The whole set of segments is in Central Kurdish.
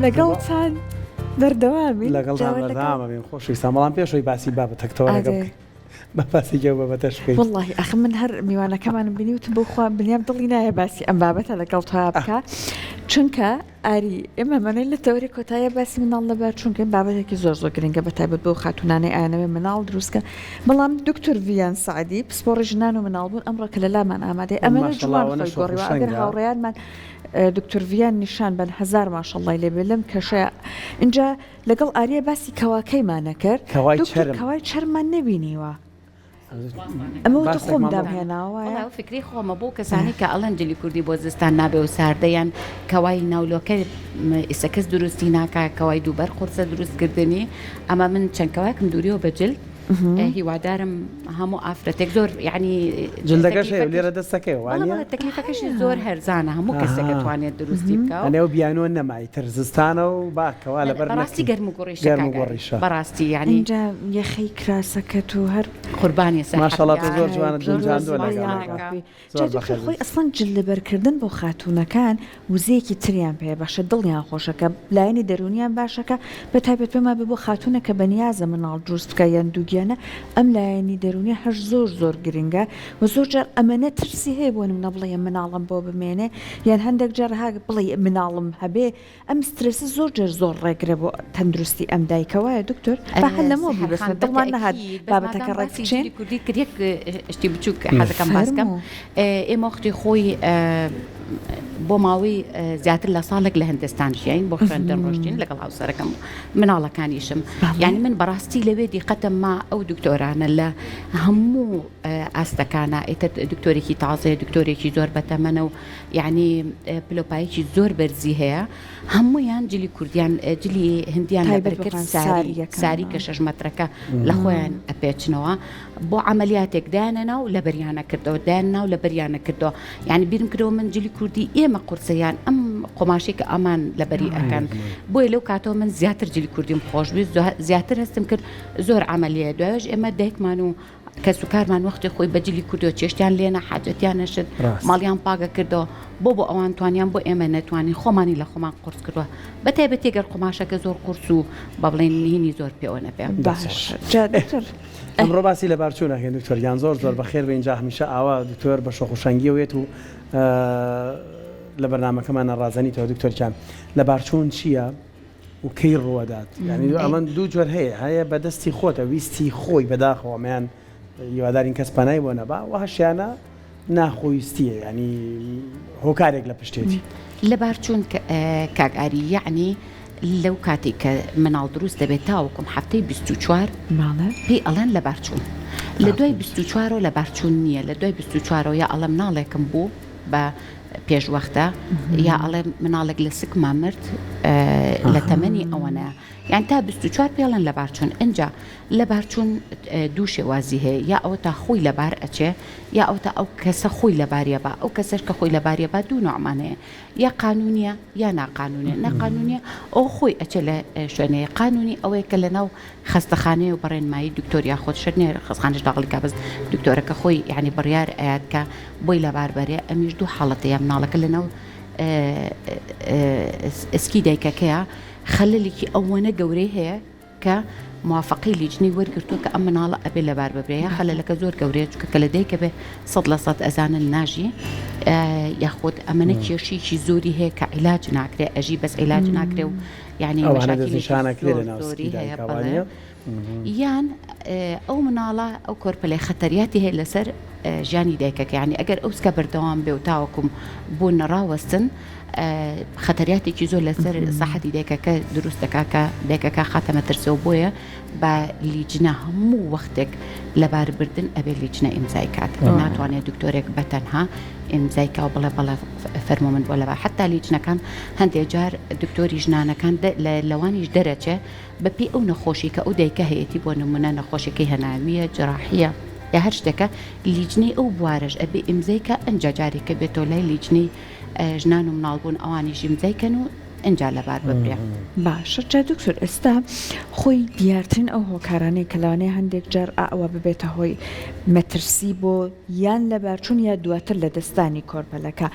لەگەڵتان بەردەوامی لەگەڵتان بەردەوامە بین خۆشویستان بەڵام پێشەوەی باسی بابەتەکەەوە بەپاسێکە بەبەتەش بکەین. واللهی ئەخ من هەر میوانەکەمانم بینیوتم بۆ خوا بنیام دڵی نایە باسی ئەم بابەتە لەگەڵ تۆ بکە چونکە ئاری ئێمە منەی لە تەوری کۆتایە باسی مناڵ لەبەر چونکە بابەتێکی زۆر گرنگە بەتایبەت بۆ خاتونانەی ئاەوێ مناڵ دروستکە بەڵام دکتۆر ڤیان سعدی پسپۆڕی ژنان و مناڵ بوون ئەمڕۆکە لە لامان ئامادەی ئەمە جوان خۆی گۆڕیوە ئەگەر هاوڕێیانمان دکتۆر ڤیان نیشان بن هزار ماشەڵڵای لێبێ لەم کەشەیە اینجا لەگەڵ ئاریە باسی کەواکەیمانە کرد کەوای چەرمان نەبینیوە ئەمە خۆم دامهێناوە فکری خۆمە بۆ کەسانی کە ئەڵەن جلی کوردی بۆ زستان نابێ و ساردەیان کەوای ناولۆکە ئێسەکەس دروستی ناکە کەوای دووبەر قورسە دروستکردنی ئەمە من چەند کەواکم دووریەوە بەجل هیوادارم هەموو ئافرەتێک زۆر یعنی جلدەکەش لێرە دەستەکەی تەکلیفەکەشی زۆر هەرزانە هەموو کەسێکە توانێت دروستی بکە ئەنێو بیانۆ نەمای تر زستانە و باکەوا لەبەر بەڕاستی گەرم و گۆڕیشە بەڕاستی یعنی اینجا یەخەی کراسەکەت و هەر قوربانی ماشەڵڵا زۆر جوانە خۆی ئەسڵەن جلدەبەرکردن بۆ خاتوونەکان وزەیەکی تریان پێ باشە دڵیان خۆشەکە لایەنی دەرونیان باشەکە بە تایبەت پێما بۆ خاتونە کە بەنیازە مناڵ دروست بکە یان دووگیانە ئەم لایەنی دەرونی هەر زۆر گرنگە و زۆر جار ئەمەنە ترسی هەیە بۆ منە بڵێ مناڵم بۆ بمێنێ یان هەندێک جار بڵێ مناڵم هەبێ ئەم سترسی زۆر ڕێگرە بۆ تەندروستی ئەم دایکەوەیە دکتۆر بە هەل لەمەوە بیبەستن دڵمان نەهات بابەتەکە ڕێکچێن کوردی کردێک شتی بچووک حەزەکەم باسکەم ئێمە وەختی خۆی بۆ ماوەی زیاتر لە ساڵێک لە هەندستان ژیاین بۆ خوێندن ڕۆژتین لەگەڵ هاوسەرەکەم مناڵەکانیشم یعنی من بەڕاستی لەوێ دیقەتم ما ئەو دکتۆرانە لە هەموو ئاستەکانە ئێتە دکتۆرێکی تازەیە دکتۆرێکی زۆر بەتەمەنە و یعنی پلۆپایەکی زۆر بەرزی هەیە هەموویان جلی کوردیان جلی هندیان لەبەرکرد ساری کە 6 مەترەکە لە خۆیان ئەپێچنەوە بۆ عملیاتێک دایانەنا و لە بەریانە کردەوە دایاننا و لە بەریانە کردەوە یعنی بیرم کردەوە من جلی کوردی ئێمە قورسەیان ئەم قۆماشی کە ئەمان لە بەری ئەکەن بۆیە لەو کاتەوە من زیاتر جلی کوردیم خۆشویست زیاتر هەستم کرد زۆر عملیە دوایش ئێمە دایکمان و کەس و کارمان وەختی خۆی بەجلی کوردەوە چێشتیان لێنە حاجەتیان نەشت ماڵیان پاگە کردەوە بۆ ئەوان توانیان بۆ ئێمە نەتوانین خۆمانی لە خۆمان قورس کردووە بەتایبەت تێگەر قۆماشەکە زۆر قورس و بە بڵێن نهینی زۆر پێوە نەبێ ئەمڕۆ باسی لە بارچوو ناکەین دکتۆر یان زۆر بەخێر بە اینجا هەمیشە ئاوا دکتۆر بە شۆخوشەنگیەوێت و لە بەرنامەکەمان ڕازەنیتەوە دکتۆرکان لە بارچوون چییە و کەی ڕوەدات یعنی ئەڵەن دوو جۆر هەیە بەدەستی خۆتە ویستی خۆی بەداخەوەمیان هیوادارین کەس پەنای بۆ نەبا و هەشیانە ناخۆیستیە ینی هۆکارێک لە پشتێتی لە بارچوون کاگاری یعنی لەو کاتێک کە مناڵ دروست دەبێت تاوەکم هەفتەی 24 پێی ئەڵێن لە بارچوون لە دوای 24 لە بارچوون نییە لە دوای 24 یا ئەڵە مناڵێکم بوو بە پێشوەختە یا ئەڵێ مناڵێک لە سکما مرد لە تەمەنی ئەوەنە یان تا 24 پێڵن لە بارچوون ئەجا لە بارچوون دوو شێوازی هەیە یا ئەوە تا خۆی لەبار ئەچێ یا ئەو تا ئەو کەسە خۆی لەباریە بە ئەو کەسەش کە خۆی لەباریە بە دوو نوعمانەیە یا قانونیە یا ناقانونیە نەقانونیە ئەو خۆی ئەچێ لە شوێنەیە قانونی ئەوەیە کە لەناو خەستەخانەیە و بەڕێنمایی دکتۆر یا خۆت شەرنێ خەستخانەش داغڵی کابز دکتۆرەکە خۆی یعنی بڕیار ئەیات کە بۆی لەبار بەرێ ئەمیش دوو حاڵەتەیە مناڵەکە لەناو ئسکی دایکەکەیە خەلەلێکی ئەوەنە گەورەی هەیە کە موافقی لیجنی وەرگرتووە کە ئەم مناڵە ئەبێ لەبار ببرێ خەلەلەکە زۆر گەورەیە چکە کە لە دایکە بێ 100% ئەزانن ناژی یاخود ئەمەنە کێشیکی زۆری هەیە کە عیلاج ناکرێ ئەژی بەس عیلاج ناکرێ و یعنی هەیە یان ئەو مناڵە ئەو کۆرپەلەی خەتەریاتی هەیە لەسەر ژیانی دایکەکە یعنی ئەگەر ئەوسکە بەردەوام بێ و تاوەکم بۆ نەڕاوەستن خەتەریاتێکی زۆر لەسەر سەحەتی دایکەکە دروست دەکا کە دایکەکە خاتەمە ترسەوە بۆیە بە لیجنە هەموو وەختێک لەباربردن ئەبێ لیجنە ئیمزای کات ناتوانێت دکتۆرێک بەتەنها ئیمزایکە و بڵێ بەڵێ فەرمۆ من بۆ لەبار حتا لیجنەکان هەندێک جار دکتۆری ژنانەکان لەوانیش دەرەچێ بەپی ئەو نەخۆشی کە ئەو دایکە هەیەی بۆ نمونە نەخۆشیەکەی هەناویە جراحیە یا هەر شتێکە لیجنەی ئەو بوارەش ئەبێ ئیمزایکە ئەنجا جارێکە بێتۆ لای لیجنەی ژنان و مناڵبوون ئەوانیش ئیمزایکەن و ئەنجا لەبار ببرێ باشە جا دکتۆر ئێستا خۆی دیارترین ئەو هۆکارانەی کەلاوانەیە هەندێک جار ئەوە ببێتە هۆی مەترسی بۆ یان لە بارچوون یا دواتر لە دەستانی کۆرپەلەکە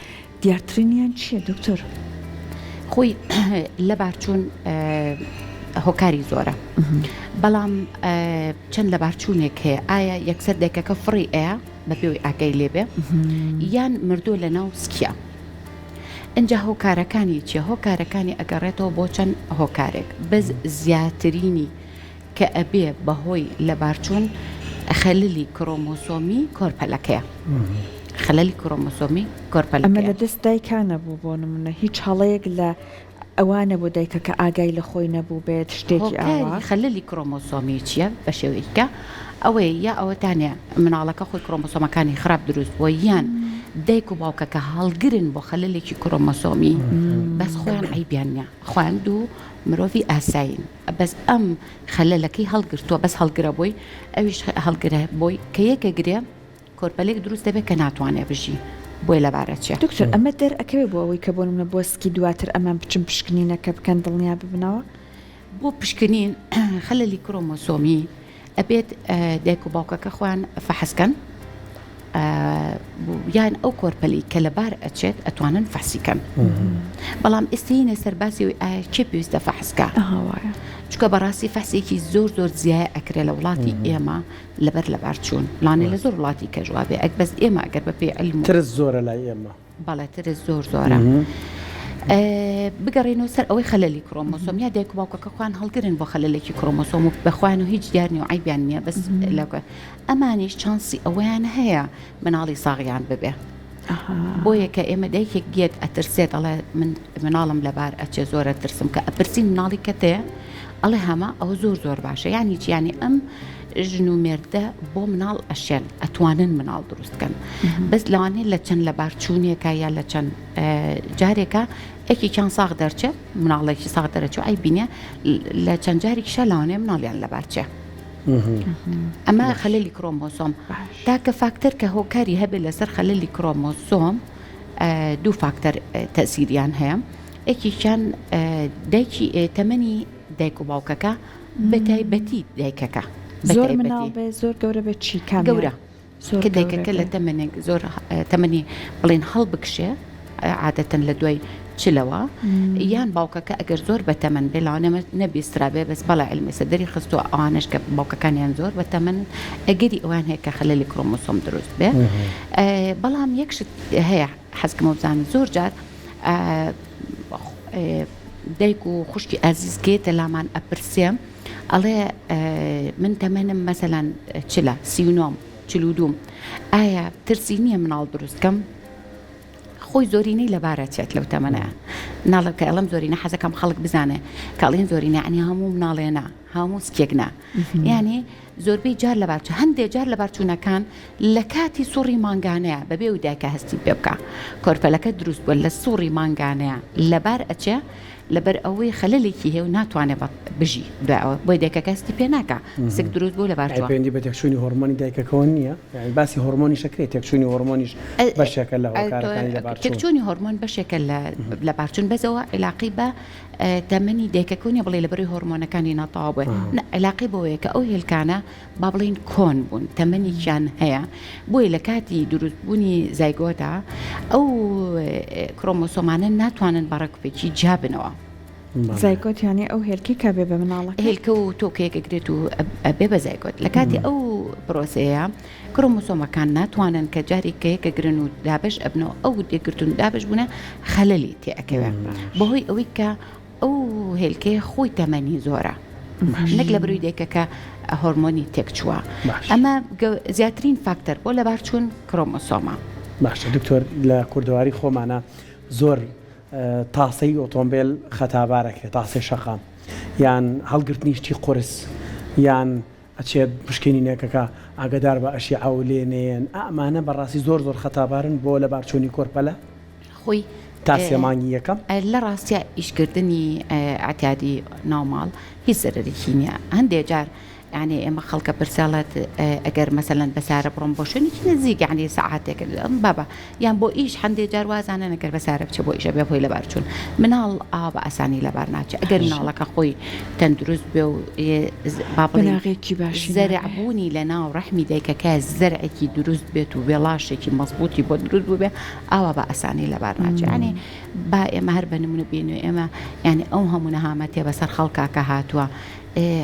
دیارترینیان چییە دکتۆر؟ خۆی لەبارچوون هۆکاری زۆرە بەڵام چەند لەبارچوونێک هەیە ئایا یەکسەر دایکەکە فڕی ئەیە بە پێوەی ئاگای لێبێ یان مردووە لە ناو سکیە ئەجا هۆکارەکانی چیە هۆکارەکانی ئەگەڕێتەوە بۆ چەند هۆکارێک بەس زیاترینی کە ئەبێ بەهۆی لەبارچوون خەللی کرۆمۆسۆمی کۆرپەلەکەیە خەللی کرۆمۆسۆمی ئەمە کۆرپەلەکەیە لە دەست دایکانە بوو بۆ نمونە هیچ هەڵەیەک لە ئەوانە بۆ دایکە کە ئاگای لە خۆی نەبوو بێت شتێکی ئاوا هۆکاری خەللی کرۆمۆسۆمی چییە بە شێوەیەکە ئەوەی یا ئەوەتانە مناڵەکە خۆی کرۆمۆسۆمەکانی خراپ دروست بۆ یان دایک و باوکەکە هەڵگرن بۆ خەللێکی کرۆمۆسۆمی بەس خۆیان عیبیان نیە خۆیان دوو مرۆڤی ئاساین بەس ئەم خەلەلەکەی هەڵگرتووە بەس هەڵگرە بۆی ئەویش هەڵگرە بۆی کە یەکە گرێ کۆرپەلێک دروست دەبێت کە ناتوانێ بژی بۆی لەبارە چێ دکتۆر ئەمە دەرئەکەوێ بۆ ئەوەی کە بۆ نمونە بۆ سکی دواتر ئەمان بچم پشکنینەکە بکەن دڵنیا ببنەوە بۆ پشکنین خەللی کرۆمۆسۆمی ئەبێت دایک و باوکەکە خۆیان فەحسکەن یان ئەو کۆرپەلی کە لەبار ئەچێت ئەتوانن فەحسیکەن بەڵام ئێستینە سەرباسی ئایا چێ پێویستە فەحسکە ئاوایە چکە بەڕاستی فەحسێکی زۆر زیایە ئەکرێ لە وڵاتی ئێمە لەبەر لەبارچوون لانێ لە زۆر وڵاتی کەژوابێ ئەک بەس ئێمە ئەگەر بە پێ علم ترس زۆرە لای ئێمە بەڵێترس زۆرە بگەڕێنەوە سەر ئەوەی خەللی کرۆمۆسۆم یا دایک و باوکەکە خوان هەڵگرن بۆ خەلەلێکی کرۆمۆسۆم و بەخوان و هیچ دیارنی و عیبیان نییە بەس لەکە ئەمانیش چانسی ئەویان هەیە مناڵی ساغیان ببێ بۆیە کە ئێمە دایکێک گێت ئەترسێت ئەڵێ من مناڵم لەبار ئەچێ زۆرە ترسم کە ئەپرسین مناڵی کە تێ ئەڵێ هەمە ئەو زۆر باشە یانی چیانی ئەم ژن و مێردە بۆ مناڵ ئەشێن ئەتوانن مناڵ دروستکەن بەس لەوانێت لە چەند لەبارچوونێکە یا لە چەند جارێکە ئەکێکیان ساغ دەرچێت مناڵێکی ساغ دەرەچێت ئای بینێ لە چەند جارێکیشە لەوانێ مناڵیان لەبارچێ ئەمە خەللی کرۆمۆسۆم تاکە فاکتەر کە هۆکاری هەبێت لەسەر خەللی کرۆمۆسۆم دوو فاکتەر تەسیریان هەیە ئەکیشان دایکی تەمەنی دایک و باوکەکە بەتایبەتی دایکەکە زۆر مناڵ بێ زۆر گەورە بێت چی کام گەورە کە دایکەکە لە تەمەنێک زۆر تەمەنی بڵێن هەڵ بکشێ عادەتەن لە دوای چلەوە یان باوکەکە ئەگەر زۆر بە تەمەن بێ لاوانەمە نەبیسترابێ بەس بەڵا علمی سەدەری خستووە ئەوانش کە باوکەکانیان زۆر بە تەمەن ئەگەری ئەوان هەیە کە خەلەلی کرۆمۆسۆم دروست بێ بەڵام یەکشت هەیە حەزکەمە بزانم زۆر جار دایک و خوشکی ئازیزکێتە لامان ئەپرسێم ئەڵێ من تەمەنم مەسەلەن چلە 39 42 ئایا ترسی نییە مناڵ دروستکەم خۆی زۆرینەی لەبارە چێت لەو تەمەنە ناڵە کە ئەڵم زۆرینە حەزەکەم خەڵک بزانێ کاڵین زۆرینە ئەنی هەموو مناڵێنە هەموو سکێکنا یعنی زۆربەی جار لەبارچە هەندێک جار لەبارچوونەکان لە کاتی سوڕی مانگانەیە بەبێ و دایکە هەستی پێ بکە کۆرپەلەکە دروست بووە لە سوڕی مانگانەیە لەبار ئەچێ لەبەر ئەوەی خەلەلێکی هەیە و ناتوانێت بژی دوایەوە بۆی دایکەکە هەستی پێ ناکە سک دروست بوو لەبارچوە پەیوەندی بە تێکچوونی هۆرمۆنی دایکەکەەوە نییە یعنی باسی هۆرمۆنی شکرێت تێکچوونی هۆرمۆنیش بەشێکە لە هۆکارەکانی لەبارچوون تێکچوونی هۆرمۆن بەشێکە لە بارچوون بەزەوە علاقی بە تەمەنی دایکەکەونی بڵێ لەبەری هۆرمۆنەکانی ناتاوا بووە علاقی بەوەیە کە ئەو هێلکانە با بڵین کۆن بوون تەمەنیشان هەیە بۆی لە کاتی دروستبوونی زایگۆدا ئەو کرۆمۆسۆمانە ناتوانن بەڕێکوپێکی جابنەوە زایگۆتیانی ئەو هێلکی کە بێ بە مناڵەکە هێلکە و تۆکەیەکەگرێت و بێ بە زایگۆت لە کاتی ئەو پرۆسەیە کرۆمۆسۆمەکان ناتوانن کە جارێکەیەکە گرن و دابش ئەبنەوە ئەو دێگرتون دابش بوونە خەلەلی تێئەکەوێت بەهۆی ئەوەی کە ئەو هێلکەیە خۆی تەمەنی زۆرە نەک لە بروی دایکەکە هۆرمۆنی تێکچووە ئەمە زیاترین فاکتەر بۆ لەبارچوون کرۆمۆسۆمە باشە دکتۆر لە کوردەواری خۆمانە زۆر تاسەی ئۆتۆمبیل خەتابارەکە تاسەی شەقام یان هەڵگرتنیشتی قورس یان ئەچێت پشکنینێکەکە ئاگدار بە ئەشی ئاولێنێن ئەمانە بەڕاستی زۆر خەتابارن بۆ لە بارچوونی کۆرپەلە خۆی تاسێمانی یەکەم لە ڕاستە ئیشکردنی ئاعتیادی ناوماڵ هیچ زەرەرێکی نییە هەندێک جار يعني ئێمە خەڵکە پرسیڵێت ئەگەر مەسەلەن بەسارە بڕۆم بۆ شوێنێکی نزیک یعنی سەعاتێک بابا یان بۆ ئیش هەندێک جار وازانە نەگەر بەسارە بچێ بۆ ئیشە بێ بۆی لەبار چوون مناڵ بە ئاسانی لەبار ناچێت ئەگەر مناڵەکە خۆی تەندروست بێ و بناغێکی باش زەرعبوونی لە ناو ڕەحمی دایکەکە زەرعێکی دروست بێت و وێڵاشێکی مەزبوطی بۆ دروست بوو بێ ئاوا بە ئاسانی لەبار ناچێت ینی با ئێمە هەر بە نمونە بینێ ئێمە یعنی ئەو هەموو نەهامەتێ بەسەر خەڵکاکە هاتووە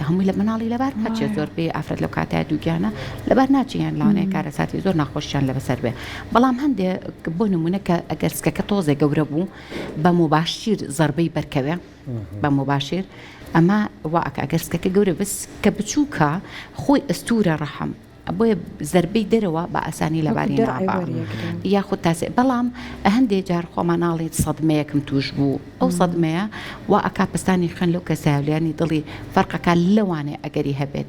هەمووی لە مناڵی لەبار ناچێت زۆر بێ ئافرەت لەو کاتای دووگیانە لەبار ناچیان لاوانەیە کارەساتی زۆر ناخۆشیان لەبەسەر بێ بەڵام هەندێک بۆ نمونە کە ئەگەر سکەکە تۆزێ گەورە بوو بە مباشیر زەربەی بەرکەوێ بە مباشیر ئەمە واکە ئەگەر سکەکە گەورە بس کە بچووکە خۆی ئەستورە ڕەحم بۆیە زەربەی دەرەوە بە ئاسانی لەباری نابا یاخود تاسێ بەڵام هەندێک جار خۆمانناڵێت سەدمەیەکم توش بوو ئەو سەدمەیە وا ئەکا پستانی خوێن لەو کەسایلیانی دڵی فەرقەکە لەوانێ ئەگەری هەبێت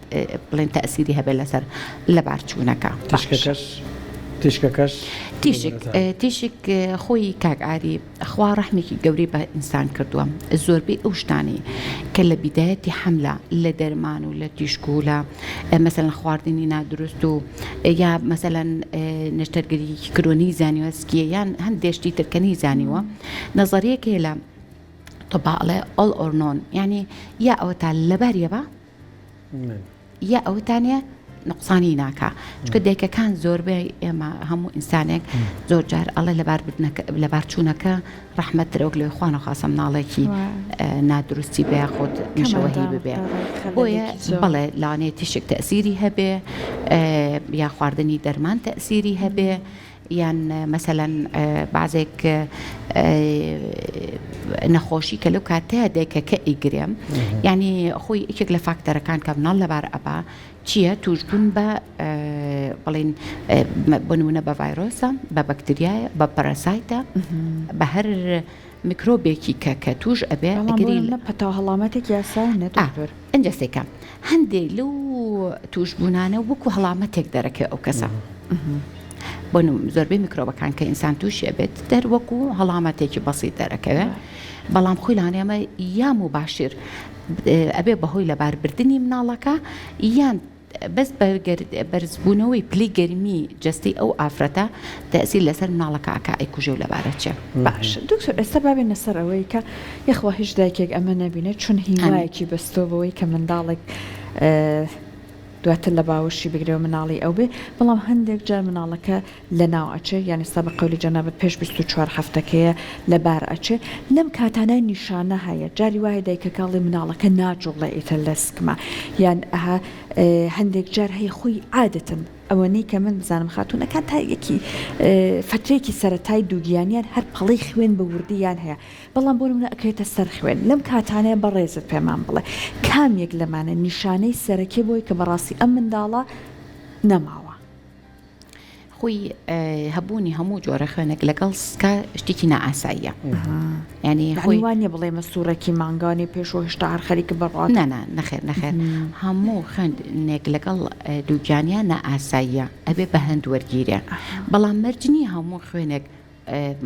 بڵێن تەئسیری هەبێت لەسەر لەبار چوونەکە تیشکەکەش تیشک خۆی کاکعاری خوا ڕەحمێکی گەوری بە ئینسان کردووە زۆربەی ئەو شتانی کە لە بیدایەتی حەملە لە دەرمان و لە تیشک و لە مەسەلەن خواردنی نادروست و یا مەسەلەن نەشتەرگەریی کرۆنی زانیوە سکیە یان هەندێشتی ترکەنی زانیوە نەزەریەک لە طباڵێ ئۆڵ ئۆرنۆن یعنی یا ئەوە تا لەباریە بە یا ئەوتانە نقصانی ناکە چکە دایکەکان زۆربەی ئێمە هەموو ئینسانێک زۆر جار ئەڵێ لەبار چوونەکە ڕەحمەتترەوەک لێ خوانە خاصە مناڵێکی نادروستی بێ خۆت نشەوەهی ببێ بۆیە بەڵێ لاانێ تیشک تەئسیری هەبێ یا خواردنی دەرمان تەئسیری هەبێ یان مەسەلەن بازێک نەخۆشی کە لەو کاتەیە دایکەکە ئیگرێم ینی خۆی یەکێک لە فاکتەرەکان کە مناڵ لەبار ئەبا چییە توشبوون بە بڵین بۆ نمونە بە ڤایرۆسە بە بەکتریایە بە پەرەسایتە بە هەر میکرۆبێکی کە توش ئەبێ پەتاو هەڵامەتێک یاسا نەدۆر ئەنجەسێکە هەندێک لەو توشبوونانە وەکو هەڵامەتێک دەرەکە ئەو کەسە بۆ زۆربەی میکرۆبەکان کە ئینسان تووشێ بێت دەروەکو هەڵامەتێکی بەسیط دەرەکەوێ بەڵام خۆی لاانێمە یا مباشر ئەبێ بەهۆی لەباربردنی مناڵەکە یان بەس بەرزبوونەوەی پلی گەرمی جستی ئەو ئافرەتە تەئسیر لەسەر مناڵەکە ئەیکوژێ و لەبارەچێ باش دکتۆر ئێستا بابێنە سەر ئەوەی کە یەخوا هیچ دایکێک ئەمە نەبینێت چون هیوایەکی بەستۆبەوەی کە منداڵێک دواتر لە باوەشی بگرێ و مناڵی ئەو بێ بەڵام هەندێک جار مناڵەکە لە ناو ئەچێ یانی ستا بە قەولی جەنابەت پێش 24 هەفتەکەیە لەبار ئەچێ لەم کاتانای نیشانە هەیە جاری وایە دایکەکەڵی مناڵەکە ناجوڵە ئیتە لەسکمە یان ئەها هەندێک جار هەیە خۆی عادەتن ئەوەنەی کە من بزانم خاتونەکان تا یەکی فترێکی سەرەتای دووگیانیان هەر پەڵی خوێن بە وردیان هەیە بەڵام بۆ منە ئەکرێتە سەر خوێن لەم کاتانەیە بەڕێزت پێمان بڵێ کامێک لەمانە نیشانەی سەرەکی بۆی کە بەڕاستی ئەم منداڵە نەماوە خۆی هەبوونی هەموو جۆرە خوێنێک لەگەڵ سکا شتێکی نائاساییە ینی خۆیوانە بڵێ مەسوورەکی مانگانی پێشۆ هێشتا هەر خەریکە بەڕات نەخێر هەموو خوێنێک لەگەڵ دووگیانیان نائاساییە ئەبێ بە هەند وەرگیرە بەڵام مەرجنی هەموو خوێنێک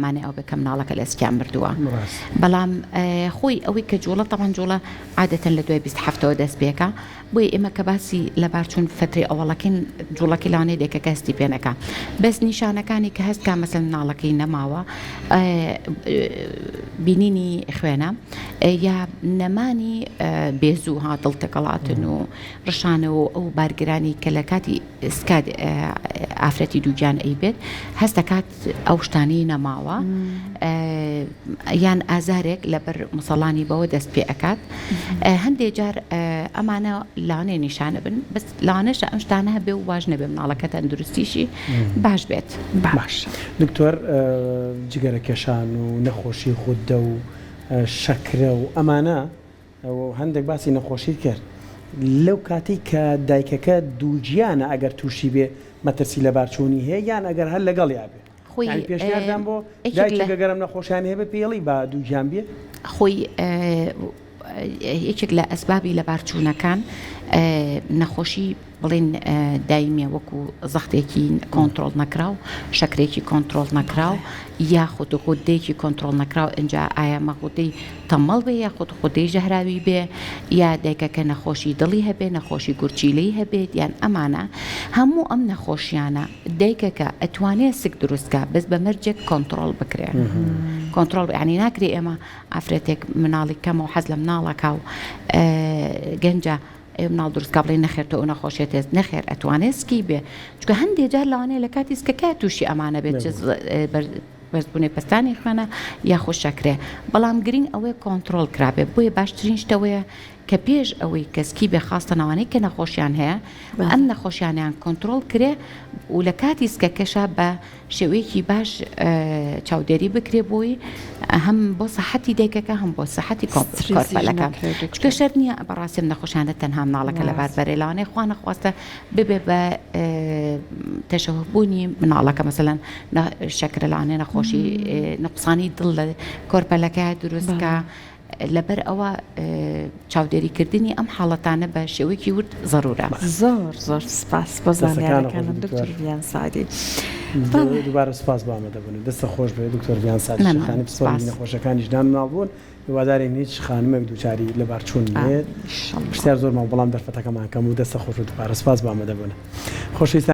مانێ ئەو بکەم ناڵەکە لە سکیان مردووە بەڵام خۆی ئەوەی کە جوڵە تەوان جوڵە عادەتەن لە دوای 27ەوە دەست پێەکە بۆی ئێمە کە باسی لەبارچوون فترێ ئەوڵەکەین جوڵەکەی لاانێ دێکەکە هەستی پێنەکە بەس نیشانەکانی کە هەستکە مەسەن ناڵەکەی نەماوە بینینی خوێنە یا نەمانی بێزوو ها دڵتەکەڵاتن و ڕشانەوە ئەو بارگرانی کە لە کاتی سکات ئافرەتی دووگیان ئەیبێت هەستەکات ئەو شتانی نەماوە یان ئازارێک لەبەر مسەڵانی بەوە دەست پێ ئەکات هەندێک جار ئەمانە لاانێ نیشانە بن بەس لاانەش ئەم شتانە هەبێ و واژ نەبێ مناڵەکە تەندروستیشی باش بێت باش دکتۆر جگەرەکێشان و نەخۆشی خوددە و شەکرە و ئەمانە هەندێک باسی نەخۆشی کرد لەو کاتی کە دایکەکە دووگیانە ئەگەر تووشی بێ مەترسی لە بارچوونی هەیە یان ئەگەر هەر لەگەڵ یا بێ پێشنیاردان بۆ دایکەکە گەرم نەخۆشیان هەیە بە پێڵی با دووگیان بێ خۆی یەکێک لە ئەسبابی لە بارچوونەکان نەخۆشی بڵین دایمێ وەکو زەختێکی کۆنتترۆل نەکراو شەکرێکی کۆنتترۆل نەکراو یاخود خودێکی کۆنتترۆل نەکراو اینجا ئایا مەخودەی تەمەڵ بێ یاخود خودەی ژەهراوی بێ یا دایکەکە نەخۆشی دڵی هەبێ نەخۆشی گورچیلەی هەبێت یان ئەمانە هەموو ئەم نەخۆشیانە دایکەکە ئەتوانێت سک دروستکە بەس بە مەرجێک کۆنتترۆل بکرێ کۆنتترۆل ینی ناکرێ ئێمە ئافرەتێک مناڵی کەمە و حەز لە مناڵەکە و گەنجە مناڵ دروستکە بڵێ نەخێرتە ئەو نەخۆشیێت نەخێر ئەتوانێت سکی بێ چکە هەندێک جار لەوانەیە لە کاتی سکەکە تووشی ئەمانە بێت بەرزبوونی پستانی خوێنە یاخۆ شەکرێ بەڵام گرنگ ئەوەیە کۆنتترۆل کرابێ بۆیە باشترین شتەوەیە کە پێش ئەوەی کەسکی بێ خاستە ناوانەی کە نەخۆشیان هەیە ئەم نەخۆشیانیان کۆنتترۆل کرێ و لە کاتی سکەکەشە بە شێوەیەکی باش چاودێری بکرێ بۆی هەم بۆ سەحەتی دایکەکە هەم بۆ سەحەتی کۆرپەلەکە چکە شەر نییە بەڕاستی نەخۆشیانە تەنها مناڵەکە لەبار بەرێلاوانەیە خوا نەخواستە ببێ بە تەشەبوونی مناڵەکە مەسەلەن شەکرە لەوانەیە نەخۆشی نقصانی دڵ لە کۆرپەلەکە دروستکە لەبەر ئەوە چاودێریکردنی ئەم حاڵەتانە بە شێوەیەکی ورد ضرورە زۆر سپاس بۆ زانیارەکانم دکتۆر ڤیان سادی دووبارە سپاس بۆ ئامادەبوونی دەستە خۆش بێ دکتۆر ڤیان سادی خانی پسپۆری نەخۆشەکانیشدان مناڵبوون هیوادارین هیچ خانمێک دووچاری لەبارچوون نێت پرسیار زۆرمان بەڵام دەرفەتەکەمان کەم و دەستە خۆش و دووبارە سپاس بۆ ئامادەبوونە خۆشەویستان